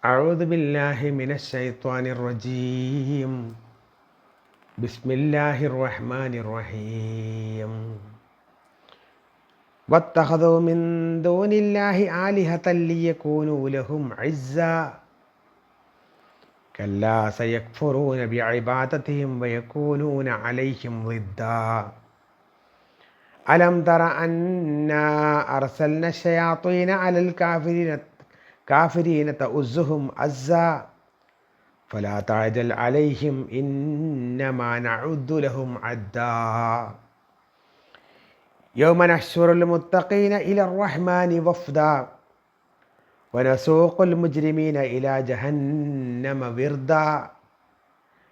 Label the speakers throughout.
Speaker 1: أعوذ بالله من الشيطان الرجيم. بسم الله الرحمن الرحيم. واتخذوا من دون الله آلهة ليكونوا لهم عزا كلا سيكفرون بعبادتهم ويكونون عليهم ضدا ألم تر أنا أرسلنا الشياطين على الكافرين تؤزهم أزا فلا تعجل عليهم إنما نعد لهم عدا يوم نحشر المتقين إلى الرحمن وفدا ونسوق المجرمين إلى جهنم وردا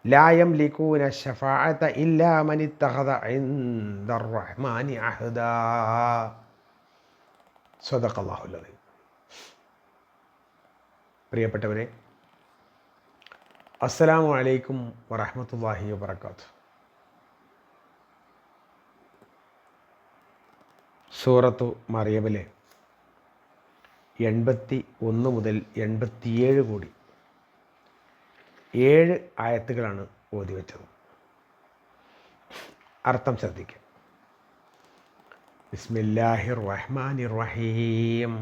Speaker 1: لا يملكون الشفاعة إلا من اتخذ عند الرحمن عهدا. صدق الله العظيم. പ്രിയപ്പെട്ടവരെ, അസ്സലാമു അലൈക്കും വറഹ്മത്തുള്ളാഹി വബറകാതുഹു. സൂറത്തു മറിയമിലെ 81 മുതൽ 87 കൂടി 7 ആയത്തുകളാണ് ഓതി വെച്ചത്. അർത്ഥം ശ്രദ്ധിക്കുക. ബിസ്മില്ലാഹിർ റഹ്മാനിർ റഹീം.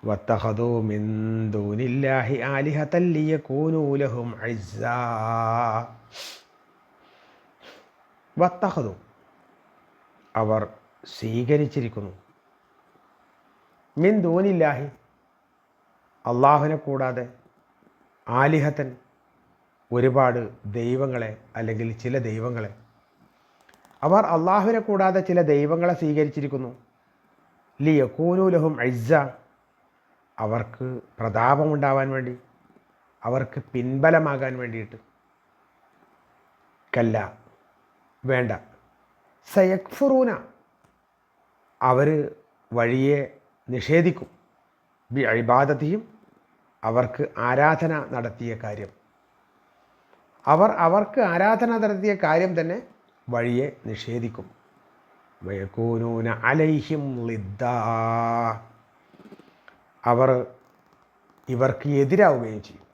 Speaker 1: വത്തഖദൂ മിൻ ദൂനില്ലാഹി ആലിഹതൻ ലിയകൂനൂ ലഹും ഇസ്സാ. വത്തഖദൂ, അവർ സ്വീകരിച്ചിരിക്കുന്നു, മിൻ ദൂനില്ലാഹി, അള്ളാഹുവിനെ കൂടാതെ, ആലിഹത്തൻ, ഒരുപാട് ദൈവങ്ങളെ അല്ലെങ്കിൽ ചില ദൈവങ്ങളെ. അവർ അള്ളാഹുവിനെ കൂടാതെ ചില ദൈവങ്ങളെ സ്വീകരിച്ചിരിക്കുന്നു. ലിയകൂനൂ ലഹും ഇസ്സ, അവർക്ക് പ്രതാപമുണ്ടാവാൻ വേണ്ടി, അവർക്ക് പിൻബലമാകാൻ വേണ്ടിയിട്ട്. കല്ല, വേണ്ട. സയക്ഫുറൂന, അവർ വഴിയെ നിഷേധിക്കും. ബി ഇബാദത്തിഹിം, അവർക്ക് ആരാധന നടത്തിയ കാര്യം. അവർക്ക് ആരാധന നടത്തിയ കാര്യം തന്നെ വഴിയെ നിഷേധിക്കും. വയകൂനൂന അലൈഹിം ളിദ്ദാ, അവർ ഇവർക്ക് എതിരാവുകയും ചെയ്യും.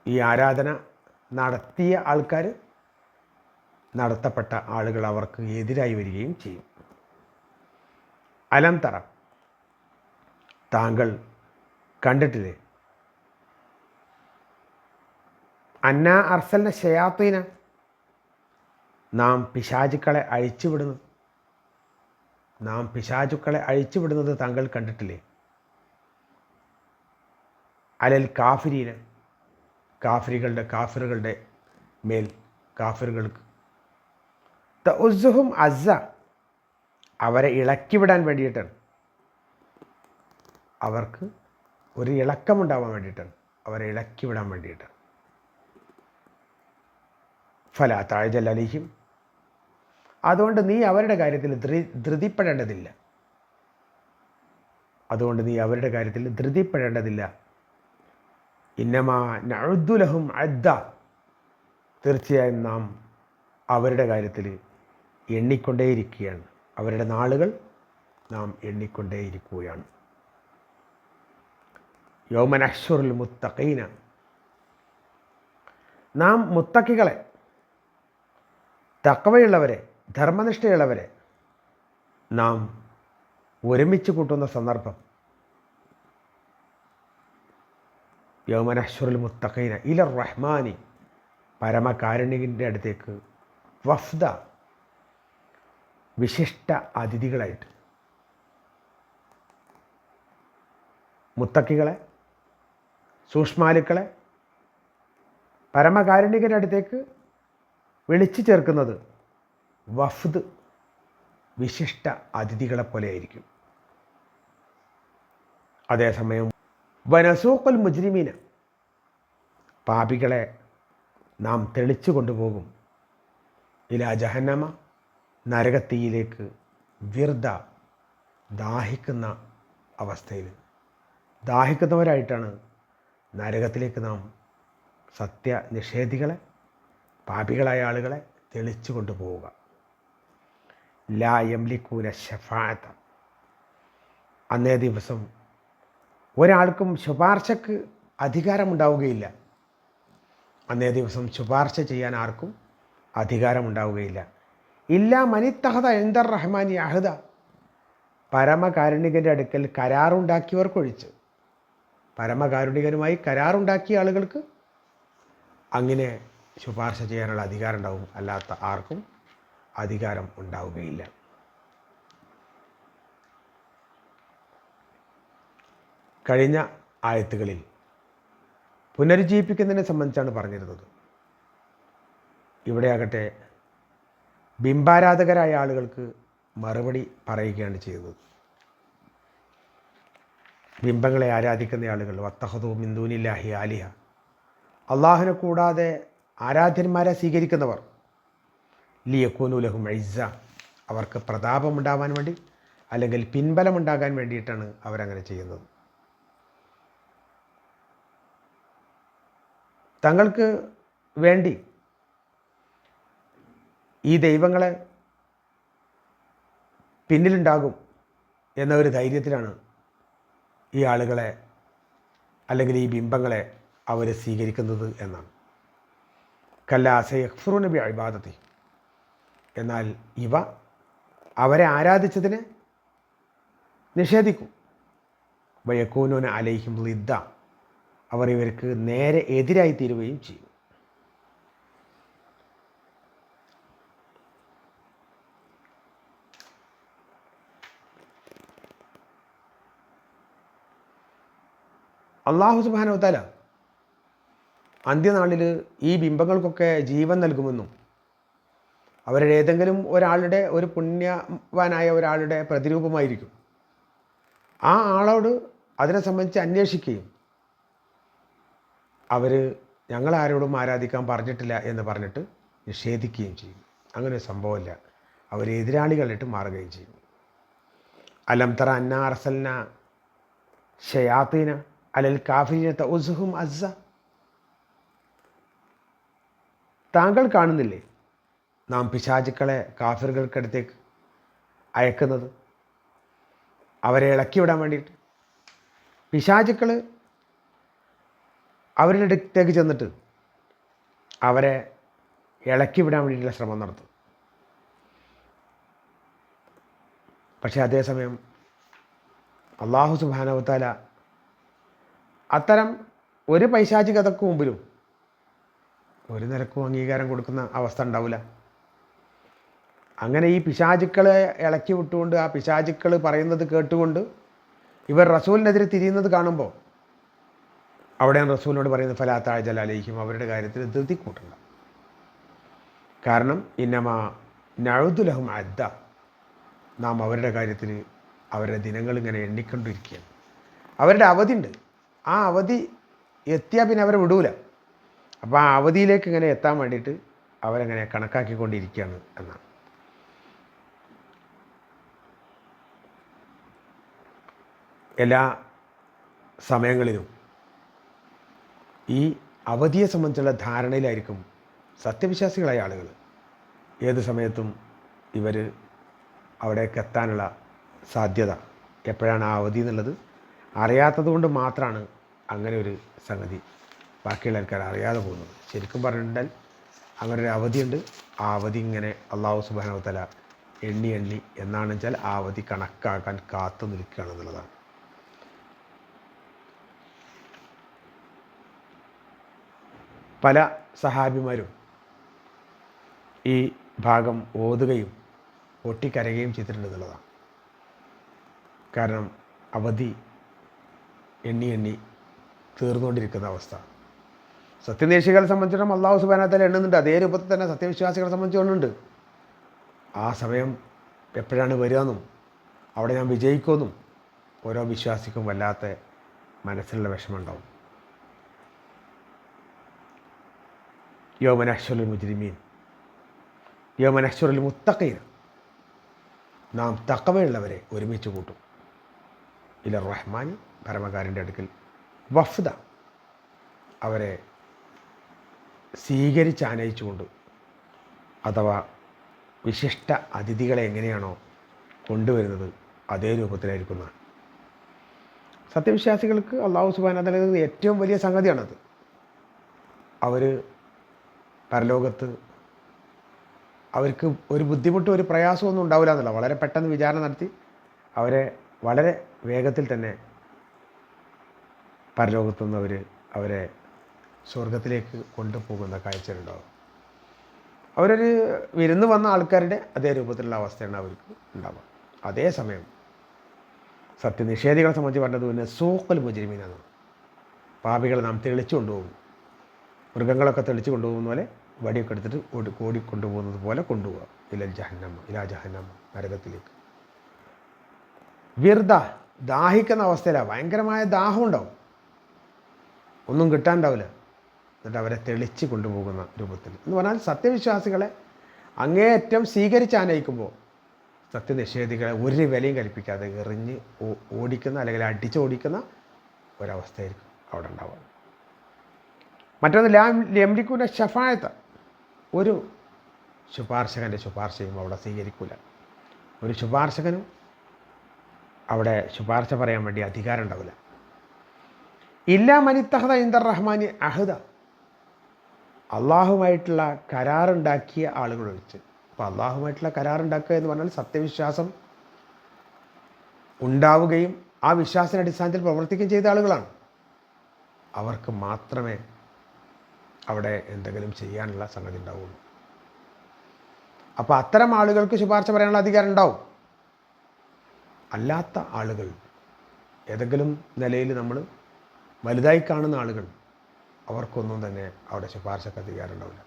Speaker 1: ഈ ആരാധന നടത്തിയ ആൾക്കാർ, നടത്തപ്പെട്ട ആളുകൾ അവർക്ക് എതിരായി വരികയും ചെയ്യും. അലം തറ, താങ്കൾ കണ്ടിട്ടില്ലേ? അന്നാ അർസൽന ശയാത്തീന, നാം പിശാചുക്കളെ അഴിച്ചുവിടുന്നത് താങ്കൾ കണ്ടിട്ടില്ലേ? അലൽ കാഫിരീന, കാഫിറുകളുടെ മേൽ, കാഫിറുകൾക്ക്. തഉസ്സുഹും അസ്സ, അവരെ ഇളക്കിവിടാൻ വേണ്ടിയിട്ടാണ്. അവർക്ക് ഒരു ഇളക്കമുണ്ടാവാൻ വേണ്ടിയിട്ടാണ്, അവരെ ഇളക്കിവിടാൻ വേണ്ടിയിട്ടാണ്. ഫലാ തഅജൽ അലൈഹിം, അതുകൊണ്ട് നീ അവരുടെ കാര്യത്തിൽ ധൃതിപ്പെടേണ്ടതില്ല. ഇന്നമാ നഅുദ്ദു ലഹും അദ്ദ, തീർച്ചയായും നാം അവരുടെ കാര്യത്തിൽ എണ്ണിക്കൊണ്ടേയിരിക്കുകയാണ്. അവരുടെ നാളുകൾ നാം എണ്ണിക്കൊണ്ടേയിരിക്കുകയാണ്. യൗമ നഹ്ശുറുൽ മുത്തഖീന, നാം മുത്തഖികളെ, തഖ്വയുള്ളവരെ, ധർമ്മനിഷ്ഠയുള്ളവരെ നാം ഒരുമിച്ച് കൂട്ടുന്ന സന്ദർഭം. യൗമ നഹ്ശുറുൽ മുത്തഖീന ഇലർ റഹ്മാനി, പരമകാരുണികൻ്റെ അടുത്തേക്ക്. വഫ്ദ, വിശിഷ്ട അതിഥികളായിട്ട്. മുത്തക്കികളെ, സൂക്ഷ്മാലുക്കളെ പരമകാരുണികൻ്റെ അടുത്തേക്ക് വിളിച്ചു ചേർക്കുന്നത് വഫ്ദ്, വിശിഷ്ട അതിഥികളെ പോലെയായിരിക്കും. അതേസമയം വനസൂഖുൽ മുജ്രിമീന, പാപികളെ നാം തെളിച്ചു കൊണ്ടുപോകും. ഇലാ ജഹന്നമ, നരകത്തീയിലേക്ക്. വിർദ, ദാഹിക്കുന്ന അവസ്ഥയിൽ, ദാഹിക്കുന്നവരായിട്ടാണ് നരകത്തിലേക്ക് നാം സത്യനിഷേധികളെ, പാപികളായ ആളുകളെ തെളിച്ചു കൊണ്ടുപോവുക. ലാ യംലിക്കൂന ശഫാഅത, അന്നേ ദിവസം ഒരാൾക്കും ശുപാർശക്ക് അധികാരമുണ്ടാവുകയില്ല. അന്നേ ദിവസം ശുപാർശ ചെയ്യാൻ ആർക്കും അധികാരമുണ്ടാവുകയില്ല. ഇല്ലാ മനിത്തഹദ ഇൻദർ റഹ്മാനി അഹദ, പരമകാരുണികൻ്റെ അടുക്കൽ കരാറുണ്ടാക്കിയവർക്കൊഴിച്ച്. പരമകാരുണികനുമായി കരാറുണ്ടാക്കിയ ആളുകൾക്ക് അങ്ങനെ ശുപാർശ ചെയ്യാനുള്ള അധികാരം ഉണ്ടാവും, അല്ലാത്ത ആർക്കും അധികാരം ഉണ്ടാവുകയില്ല. കഴിഞ്ഞ ആയത്തുകളിൽ പുനരുജ്ജീവിപ്പിക്കുന്നതിനെ സംബന്ധിച്ചാണ് പറഞ്ഞിരുന്നത്. ഇവിടെയാകട്ടെ ബിംബാരാധകരായ ആളുകൾക്ക് മറുപടി പറയുകയാണ് ചെയ്യുന്നത്. ബിംബങ്ങളെ ആരാധിക്കുന്ന ആളുകൾ, വത്തഖദൂ മിൻ ദൂനില്ലാഹി ആലിഹ, അള്ളാഹുവിനെ കൂടാതെ ആരാധ്യന്മാരെ സ്വീകരിക്കുന്നവർ, ലിയകൂനു ലഹും ഇസ്സ, അവർക്ക് പ്രതാപമുണ്ടാവാൻ വേണ്ടി അല്ലെങ്കിൽ പിൻബലമുണ്ടാകാൻ വേണ്ടിയിട്ടാണ് അവരങ്ങനെ ചെയ്യുന്നത്. തങ്ങൾക്ക് വേണ്ടി ഈ ദൈവങ്ങളെ പിന്നിലുണ്ടാകും എന്ന ഒരു ധൈര്യത്തിലാണ് ഈ ആളുകളെ അല്ലെങ്കിൽ ഈ ബിംബങ്ങളെ അവർ സ്വീകരിക്കുന്നത് എന്നാണ്. കല്ലാ സയക്ഫുറൂന ബിഇബാദതി, എന്നാൽ ഇവ അവരെ ആരാധിച്ചതിനെ നിഷേധിക്കും. വയകൂനൂന അലൈഹിം ളിദ്ദ, അവർ ഇവർക്ക് നേരെ എതിരായി തീരുകയും ചെയ്യും. അല്ലാഹു സുബ്ഹാനഹു വ തആല അന്ത്യനാളിൽ ഈ ബിംബങ്ങൾക്കൊക്കെ ജീവൻ നൽകുമെന്നും അവരുടെ ഏതെങ്കിലും ഒരാളുടെ, ഒരു പുണ്യവാനായ ഒരാളുടെ പ്രതിരൂപമായിരിക്കും. ആ ആളോട് അതിനെ സംബന്ധിച്ച് അന്വേഷിക്കുകയും അവർ ഞങ്ങളാരോടും ആരാധിക്കാൻ പറഞ്ഞിട്ടില്ല എന്ന് പറഞ്ഞിട്ട് നിഷേധിക്കുകയും ചെയ്യും. അങ്ങനെ ഒരു സംഭവമില്ല, അവർ എതിരാളികളായിട്ട് മാറുകയും ചെയ്യും. അലം തറ അന്നാ അർസൽന ശയാത്തീന അലൽ കാഫിരീന തഉസുഹും അസ്സ, താങ്കൾ കാണുന്നില്ലേ നാം പിശാചുക്കളെ കാഫിറുകൾക്കടുത്തേക്ക് അയക്കുന്നത്, അവരെ ഇളക്കിവിടാൻ വേണ്ടിയിട്ട്. പിശാചുക്കൾ അവരുടെ അടുത്തേക്ക് ചെന്നിട്ട് അവരെ ഇളക്കിവിടാൻ വേണ്ടിയിട്ടുള്ള ശ്രമം നടത്തും. പക്ഷേ അതേസമയം അല്ലാഹു സുബ്ഹാനഹു വ തആല അത്തരം ഒരു പൈശാചികതയ്ക്ക് മുമ്പിലും ഒരു നിരക്കും അംഗീകാരം കൊടുക്കുന്ന അവസ്ഥ ഉണ്ടാവില്ല. അങ്ങനെ ഈ പിശാചുക്കളെ ഇളക്കി വിട്ടുകൊണ്ട്, ആ പിശാചുക്കൾ പറയുന്നത് കേട്ടുകൊണ്ട് ഇവർ റസൂലിനെതിരെ തിരിയുന്നത് കാണുമ്പോൾ അവിടെയാണ് റസൂലിനോട് പറയുന്നത് ഫലാ തഅജൽ അലൈഹിം, അവരുടെ കാര്യത്തിൽ ധൃതി കൂട്ടണ്ട. കാരണം ഇന്നമാ നഅുദു ലഹും അദ്ദ, നാം അവരുടെ കാര്യത്തിൽ അവരുടെ ദിനങ്ങൾ ഇങ്ങനെ എണ്ണിക്കൊണ്ടിരിക്കുകയാണ്. അവരുടെ അവധി ഉണ്ട്, ആ അവധി എത്തിയാൽ പിന്നെ അവരെ വിടൂല. അപ്പോൾ ആ അവധിയിലേക്ക് ഇങ്ങനെ എത്താൻ വേണ്ടിയിട്ട് അവരങ്ങനെ കണക്കാക്കിക്കൊണ്ടിരിക്കുകയാണ് എന്നാണ്. എല്ലാ സമയങ്ങളിലും ഈ അവധിയെ സംബന്ധിച്ചുള്ള ധാരണയിലായിരിക്കും സത്യവിശ്വാസികളായ ആളുകൾ. ഏത് സമയത്തും ഇവർ അവിടേക്ക് എത്താനുള്ള സാധ്യത, എപ്പോഴാണ് ആ അവധി എന്നുള്ളത് അറിയാത്തത് കൊണ്ട് മാത്രമാണ് അങ്ങനെ ഒരു സംഗതി ബാക്കിയുള്ള ആൾക്കാർ അറിയാതെ പോകുന്നത്. ശരിക്കും പറഞ്ഞിട്ടുണ്ടെങ്കിൽ അങ്ങനെ ഒരു അവധിയുണ്ട്. ആ അവധി ഇങ്ങനെ അല്ലാഹു സുബ്ഹാനഹു വ തആല എണ്ണി എന്നാണ് വെച്ചാൽ ആ അവധി കണക്കാക്കാൻ കാത്തു നിൽക്കുകയാണെന്നുള്ളതാണ്. പല സഹാബിമാരും ഈ ഭാഗം ഓതുകയും പൊട്ടിക്കരയുകയും ചെയ്തിട്ടുണ്ടെന്നുള്ളതാണ്. കാരണം അവധി എണ്ണി തീർന്നുകൊണ്ടിരിക്കുന്ന അവസ്ഥ. സത്യനിഷേധികളെ സംബന്ധിച്ചിടത്തോളം അല്ലാഹു സുബ്ഹാനഹു വ തആല എണ്ണുന്നുണ്ട്, അതേ രൂപത്തിൽ തന്നെ സത്യവിശ്വാസികളെ സംബന്ധിച്ചുകൊണ്ടുണ്ട്. ആ സമയം എപ്പോഴാണ് വരികയെന്നും അവിടെ ഞാൻ വിജയിക്കുമെന്നും ഓരോ വിശ്വാസിക്കും വല്ലാത്ത മനസ്സിലുള്ള വിഷമമുണ്ടാവും. യൗമ നഹ്ശുറുൽ മുജ്രിമീൻ യൗമ നഹ്ശുറുൽ മുത്തഖീൻ, നാം തഖ്വയുള്ളവരെ ഒരുമിച്ച് കൂട്ടും. ഇലർ റഹ്മാനി, പരമകാരൻ്റെ അടുക്കൽ, വഫ്ദ, അവരെ സ്വീകരിച്ചാനയിച്ചുകൊണ്ട്, അഥവാ വിശിഷ്ട അതിഥികളെ എങ്ങനെയാണോ കൊണ്ടുവരുന്നത് അതേ രൂപത്തിലായിരിക്കുന്ന സത്യവിശ്വാസികൾക്ക് അള്ളാഹു സുബ്ഹാനഹു വ തആല നൽകുന്ന ഏറ്റവും വലിയ സംഗതിയാണത്. അവർ പരലോകത്ത് അവർക്ക് ഒരു ബുദ്ധിമുട്ടും ഒരു പ്രയാസമൊന്നും ഉണ്ടാവില്ല എന്നല്ല, വളരെ പെട്ടെന്ന് വിചാരണ നടത്തി അവരെ വളരെ വേഗത്തിൽ തന്നെ പരലോകത്തുനിന്ന് അവരെ സ്വർഗത്തിലേക്ക് കൊണ്ടുപോകുന്ന കാഴ്ചയുണ്ടാവും. അവരൊരു വിരുന്ന് വന്ന ആൾക്കാരുടെ അതേ രൂപത്തിലുള്ള അവസ്ഥയാണ് അവർക്ക് ഉണ്ടാവുക. അതേസമയം സത്യനിഷേധികളെ സംബന്ധിച്ച് പറഞ്ഞത് പിന്നെ സൂഖൽ മുജ്രിമീനാണ്. പാപികളെ നാം തെളിച്ചു കൊണ്ടുപോകും. മൃഗങ്ങളൊക്കെ തെളിച്ചു കൊണ്ടുപോകുന്ന പോലെ വടിയൊക്കെ എടുത്തിട്ട് കൊണ്ടുപോകുന്നത് പോലെ കൊണ്ടുപോകുക. ഇലാ ജഹന്നമ നരകത്തിലേക്ക്. വിർദ ദാഹിക്കുന്ന അവസ്ഥയിലാണ്, ഭയങ്കരമായ ദാഹം ഉണ്ടാവും, ഒന്നും കിട്ടാണ്ടാവില്ല. എന്നിട്ട് അവരെ തെളിച്ച് കൊണ്ടുപോകുന്ന രൂപത്തിൽ എന്ന് പറഞ്ഞാൽ സത്യവിശ്വാസികളെ അങ്ങേയറ്റം സ്വീകരിച്ചാനയിക്കുമ്പോൾ സത്യനിഷേധികളെ ഒരു വിലയും കൽപ്പിക്കാതെ എറിഞ്ഞ് ഓടിക്കുന്ന അല്ലെങ്കിൽ അടിച്ചോടിക്കുന്ന ഒരവസ്ഥയായിരിക്കും അവിടെ ഉണ്ടാവുക. മറ്റൊന്ന് യംലികൂന ഷഫായത്ത്, ഒരു ശുപാർശകൻ്റെ ശുപാർശയും അവിടെ സ്വീകരിക്കില്ല. ഒരു ശുപാർശകനും അവിടെ ശുപാർശ പറയാൻ വേണ്ടി അധികാരം ഉണ്ടാവില്ല. ഇല്ലാ മനിത്തഹദ ഇൻദർ റഹ്മാനി അഹദ, അള്ളാഹുമായിട്ടുള്ള കരാറുണ്ടാക്കിയ ആളുകൾ ഒഴിച്ച്. അപ്പോൾ അള്ളാഹുമായിട്ടുള്ള കരാറുണ്ടാക്കുക എന്ന് പറഞ്ഞാൽ സത്യവിശ്വാസം ഉണ്ടാവുകയും ആ വിശ്വാസത്തിൻ്റെ അടിസ്ഥാനത്തിൽ പ്രവർത്തിക്കുകയും ചെയ്ത ആളുകളാണ്. അവർക്ക് മാത്രമേ അവിടെ എന്തെങ്കിലും ചെയ്യാനുള്ള സംഗതി ഉണ്ടാവുള്ളൂ. അപ്പോൾ അത്തരം ആളുകൾക്ക് ശുപാർശ പറയാനുള്ള അധികാരം ഉണ്ടാവും. അല്ലാത്ത ആളുകൾ, ഏതെങ്കിലും നിലയിൽ നമ്മൾ വലുതായി കാണുന്ന ആളുകൾ, അവർക്കൊന്നും തന്നെ അവിടെ ശുപാർശക്ക് അധികാരം ഉണ്ടാവില്ല.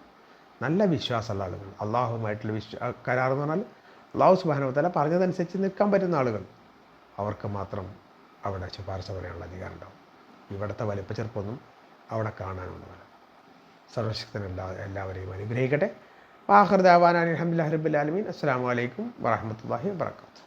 Speaker 1: നല്ല വിശ്വാസമുള്ള ആളുകൾ, അള്ളാഹുമായിട്ടുള്ള കരാർ എന്ന് പറഞ്ഞാൽ അള്ളാഹു സുബ്ഹാനഹു വ തആല പറഞ്ഞതനുസരിച്ച് നിൽക്കാൻ പറ്റുന്ന ആളുകൾ, അവർക്ക് മാത്രം അവിടെ ശുപാർശ പറയാനുള്ള അധികാരം ഉണ്ടാവും. ഇവിടുത്തെ വലിപ്പ ചെറുപ്പമൊന്നും അവിടെ കാണാനുള്ളതല്ല. സർവശക്തൻ എല്ലാവരെയും അനുഗ്രഹിക്കട്ടെ. ആഖിറു ദഅ്വാനാ അൽഹംദുലില്ലാഹി റബ്ബിൽ ആലമീൻ. അസ്സലാമു അലൈക്കും വറഹ്മത്തുള്ളാഹി വബറകാതുഹു.